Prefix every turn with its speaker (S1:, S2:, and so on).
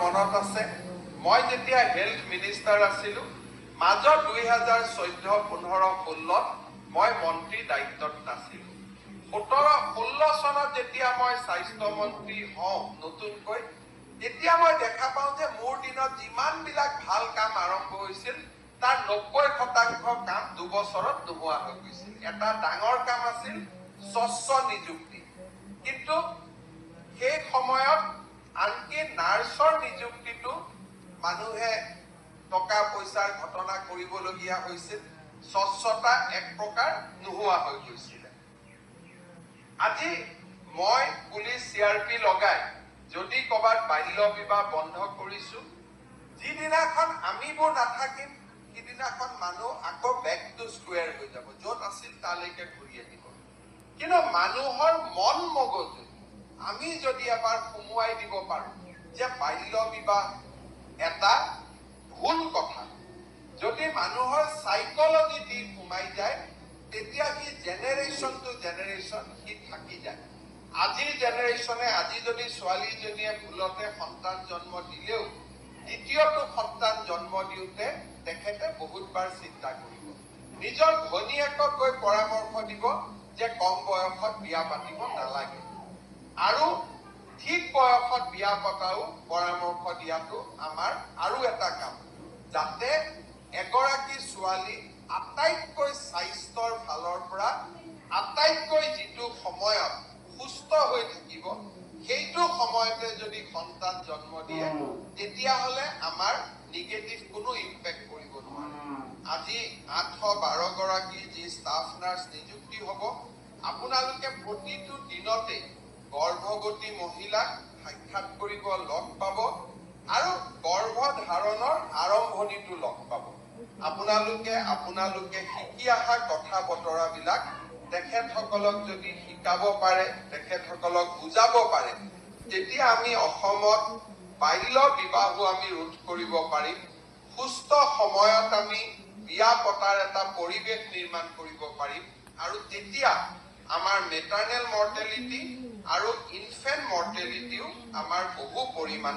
S1: মনত আছে মই যেতিয়া হেলথ মিনিষ্টাৰ আছিলো মাজত 2014-15-16 মই মন্ত্ৰী দায়িত্বত নাছিলো 17-16 চনত যেতিয়া মই স্বাস্থ্য মন্ত্ৰী হওঁ নতুনকৈ তেতিয়া মই দেখা পাওঁ যে মোৰ দিনত যিমান বিলাক ভাল কাম আৰম্ভ হৈছিল তাৰ 90% কাম 2 বছৰত নোহোৱা হৈ গৈছিল এটা ডাঙৰ কাম আছিল স্বচ্ছ নিযুক্তি কিন্তু সেই সময়ত আনকি নাৰ্ছৰ নিযুক্তিটো মানুহে টকা পইচাৰ ঘটনা কৰিবলগীয়া হৈছিল স্বচ্ছতা এক প্ৰকাৰ নোহোৱা হৈ গৈছিল আজি মই পুলিচ সিআৰপি লগাই যদি কবাত বাল্য বিবাহ বন্ধ কৰিছো যিদিনাখন আমিবোৰ নাথাকিম সিদিনাখন মানুহ আকৌ বেক টু স্কোয়াৰ হৈ যাব য'ত আছিল তালৈকে ঘূৰি আহিব কিন্তু মানুহৰ মন মগজু আমি যদি এবাৰ সুমুৱাই দিব পাৰো যে বাল্য বিবাহ এটা ভুল কথা যদি মানুহৰ সাইকোলজি সুমাই যায় তেতিয়া কি জেনাৰেশন টু জেনাৰেশন কি থাকি যায় আজিৰ জেনাৰেশনে আজি যদি ছোৱালীজনীয়ে ভুলতে সন্তান জন্ম দিলেও দ্বিতীয়টো সন্তান জন্ম দিওঁতে তেখেতে বহুতবাৰ চিন্তা কৰিব নিজৰ ঘনীয়েকক গৈ পৰামৰ্শ দিব যে কম বয়সত বিয়া পাতিব নালাগে আৰু ঠিক বয়সত বিয়া পতাও পৰামৰ্শ দিয়াটো আমাৰ আৰু এটা কাম যাতে এগৰাকী ছোৱালী আটাইতকৈ স্বাস্থ্যৰ ফালৰ পৰা আটাইতকৈ যিটো সময়ত সুস্থ হৈ থাকিব সেইটো সময়তে যদি সন্তান জন্ম দিয়ে তেতিয়াহ'লে আমাৰ নিগেটিভ কোনো ইম্পেক্ট কৰিব নোৱাৰে আজি 812 গৰাকী যি ষ্টাফ নাৰ্ছ নিযুক্তি হ'ব আপোনালোকে প্ৰতিটো দিনতে গৰ্ভৱতী মহিলাক সাক্ষাৎ কৰিব লগ পাব আৰু গৰ্ভধাৰণৰ আৰম্ভণিটো লগ পাব আপোনালোকে শিকি অহা কথা বতৰাবিলাক তেখেতসকলক যদি শিকাব পাৰে তেখেতসকলক বুজাব পাৰে তেতিয়া আমি অসমত বাল্য বিবাহো আমি ৰোধ কৰিব পাৰিম সুস্থ সময়ত আমি বিয়া পতাৰ এটা পৰিৱেশ নিৰ্মাণ কৰিব পাৰিম আৰু তেতিয়া আমাৰ মেটাৰনেল মৰ্টেলিটি আৰু ইনফেন্ট মৰ্টেলিটিও আমাৰ বহু পৰিমাণে